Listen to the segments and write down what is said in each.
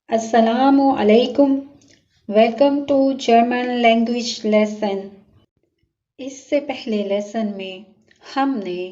Assalamu alaikum. Welcome to German language lesson. इससे पहले lesson में हमने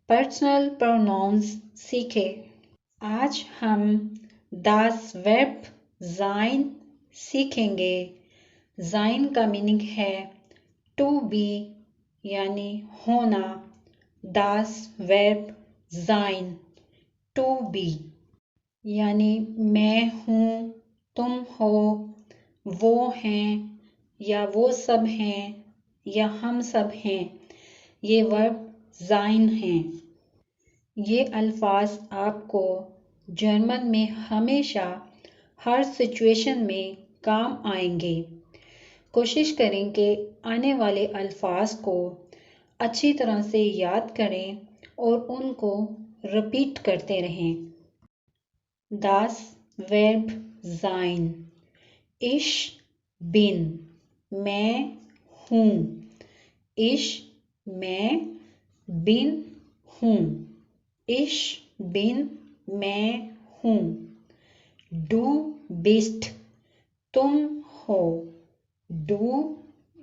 पर्सनल प्रोनाउंस सीखे। आज हम das Verb sein सीखेंगे। sein का मीनिंग है to be यानी होना। das Verb sein to be यानी मैं हूँ, तुम हो, वो हैं या वो सब हैं या हम सब हैं। ये वर्ब sein हैं। ये अल्फाज आपको जर्मन में हमेशा हर सिचुएशन में काम आएंगे। कोशिश करें कि आने वाले अल्फाज को अच्छी तरह से याद करें और उनको रिपीट करते रहें। Das Verb sein. Ich bin. मैं हूँ। Ich मैं bin हूँ। Ich bin मैं हूँ। Du bist तुम हो। Du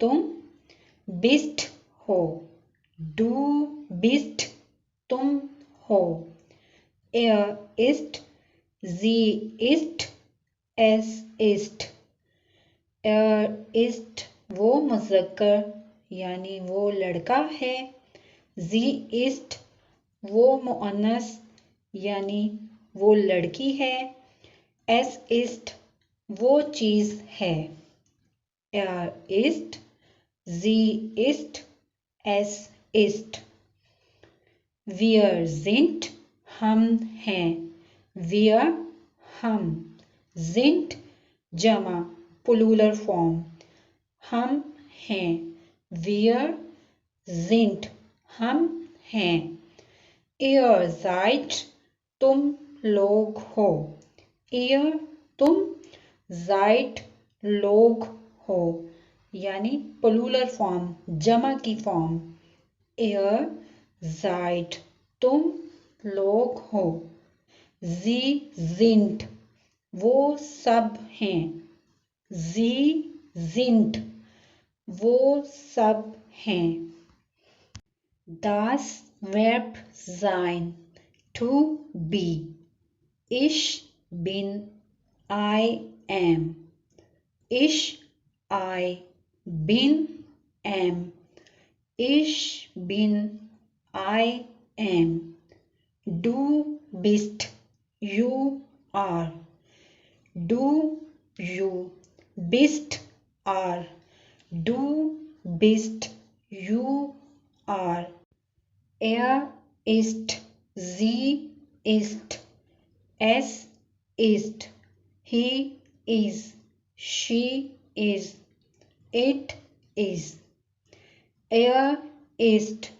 तुम bist हो। Du bist तुम हो। Er ist Sie ist, es ist. Er ist वो मुज़क्कर यानी वो लड़का है। Sie ist वो मुअन्नस यानी वो लड़की है। Es ist वो चीज़ है। Er ist, sie ist, es ist. Wir sind हम हैं। Wir हम sind जमा प्लूरल फॉर्म हम हैं। Wir sind हम हैं। Ihr seid तुम लोग हो। Ihr तुम seid लोग हो यानी प्लूरल फॉर्म जमा की फॉर्म। Ihr seid तुम लोग हो। Sie sind वो सब हैं। Sie sind वो सब हैं। Das Verb sein to be. Ich bin, I am. Ich, I, bin, am. Ich bin, I am. Du bist you are. Du you bist are. Du bist you are. Er ist, sie ist, es ist, he is, she is, it is. Er ist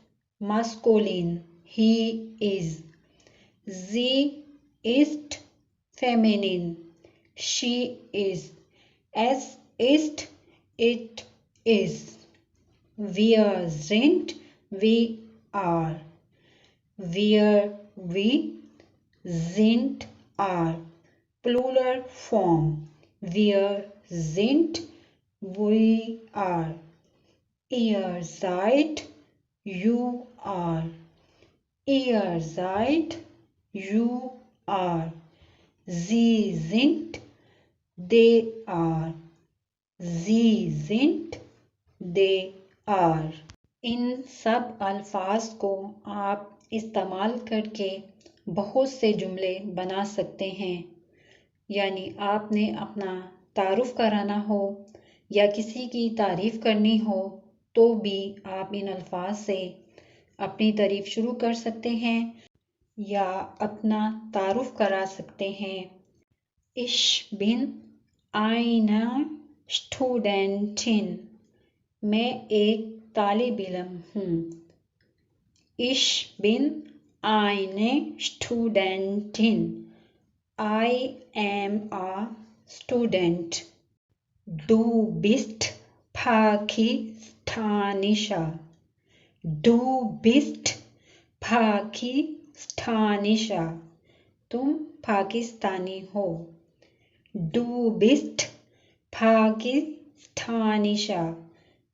maskulin, he is. Sie ist feminin, she is. Es ist, it is. Wir sind, we are. Wir, we, sind, are. Plural form. Wir sind, we are. Ihr seid, you are. Ihr seid, you are. Sie sind, they are. Sie sind, they are. इन सब अल्फाज को आप इस्तेमाल करके बहुत से जुमले बना सकते हैं। यानी आपने अपना तारुफ कराना हो या किसी की तारीफ करनी हो तो भी आप इन अल्फाज से अपनी तारीफ शुरू कर सकते हैं या अपना तारुफ करा सकते हैं। Ich bin eine Studentin. मैं एक तालिब इल्म हूँ। Ich bin eine Studentin. I am a student. Du bist pakistanischer. Du bist pakistanischer. तुम पाकिस्तानी हो। Du bist pakistanischer.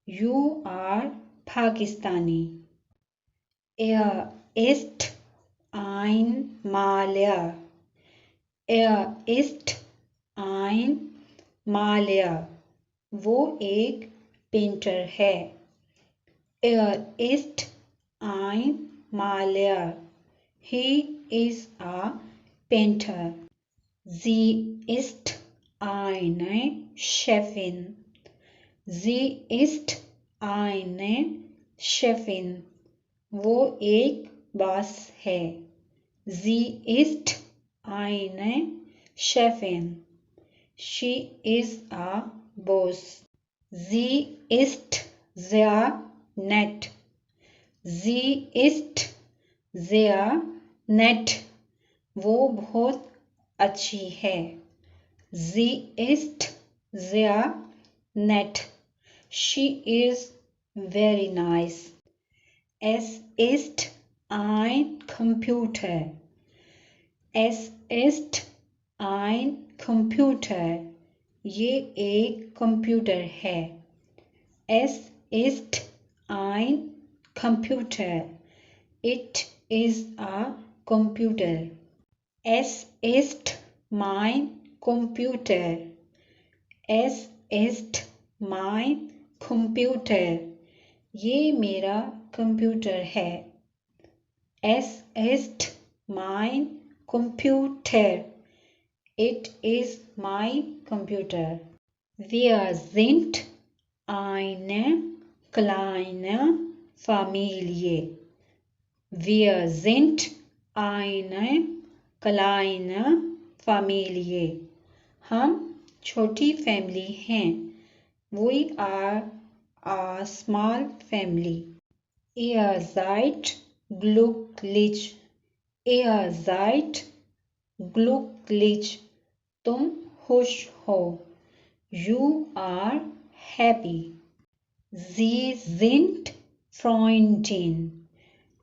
You are Pakistani. Er ist ein Maler. Er ist ein Maler. वो एक painter है. Er ist ein Maler. He is a painter. Sie ist eine Chefin. Sie ist eine Chefin. वो एक boss है. Sie ist eine Chefin. She is a boss. Sie ist sehr nett. Sie ist sehr nett. वो बहुत अच्छी है. Sie ist sehr nett. She is very nice. Es ist ein Computer. Es ist ein Computer. ये एक computer है. Es ist ein Computer. It is a computer. Es ist mein Computer. Es ist mein Computer. ये मेरा computer है. Es ist mein Computer. It is my computer. Wir sind eine kleine Familie. Wir sind eine kleine Familie. हम छोटी family हैं. We are a small family. Ihr seid glücklich. Ihr seid glücklich. तुम खुश हो. You are happy. Sie sind Freundin.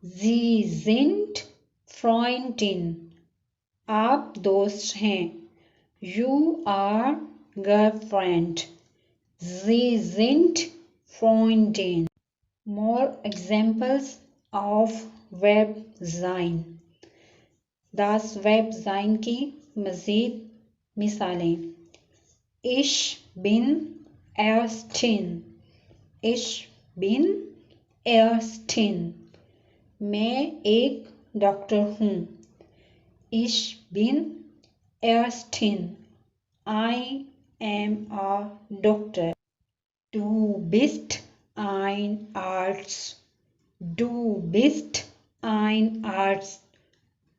Sie sind Freundin. आप दोस्त हैं. You are girlfriend. Sie sind Freundin. More examples of verb sein. Das Verb sein की मज़ीद मिसालें. Ich bin Ärztin. Ich bin Ärztin. मैं एक डॉक्टर हूँ. Ich bin Ärztin. I am a doctor. Du bist ein Arzt. Du bist ein Arzt.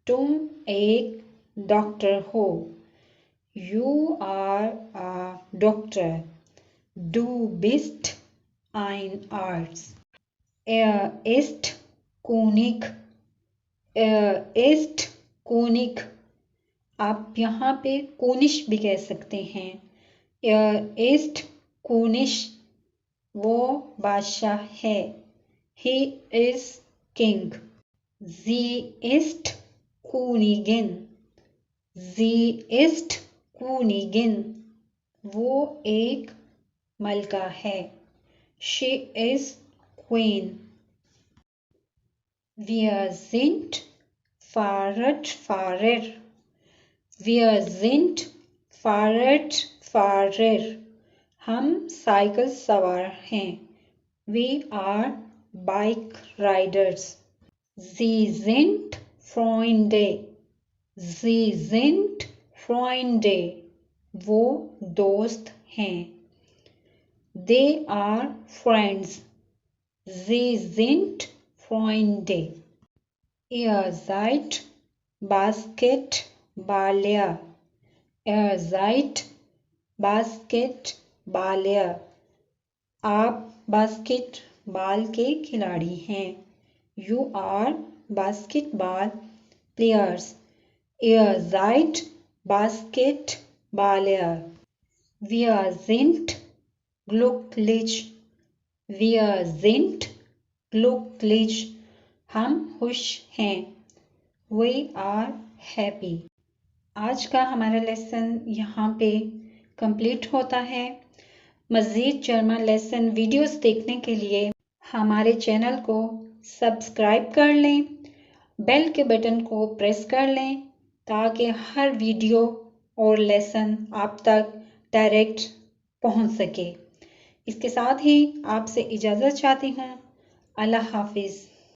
तुम एक doctor हो. You are a doctor. Du bist ein Arzt. Er ist König. Er ist König. आप यहाँ पे कोनिश भी कह सकते हैं. Er ist König. वो बादशाह है. He is king. Sie ist Königin. Sie ist Königin. वो एक मलका है. She is queen. Wir sind Fahrradfahrer. Wir sind Fahrradfahrer. हम साइकिल सवार हैं. We are bike riders. Sie sind Freunde. Sie sind Freunde. वो दोस्त हैं. They are friends. Sie sind Freunde. Ihr seid Basketballer. Ihr seid Basketballer. आप basketball के खिलाड़ी हैं. You are basketball players. Ihr seid Basketballer. Wir sind glücklich. Wir sind glücklich. हम खुश हैं. We are happy. आज का हमारा लेसन यहाँ पे कंप्लीट होता है। मज़ीद जर्मन लेसन वीडियोस देखने के लिए हमारे चैनल को सब्सक्राइब कर लें, बेल के बटन को प्रेस कर लें ताकि हर वीडियो और लेसन आप तक डायरेक्ट पहुंच सके। इसके साथ ही आपसे इजाज़त चाहती हूँ। अल्लाह हाफिज़।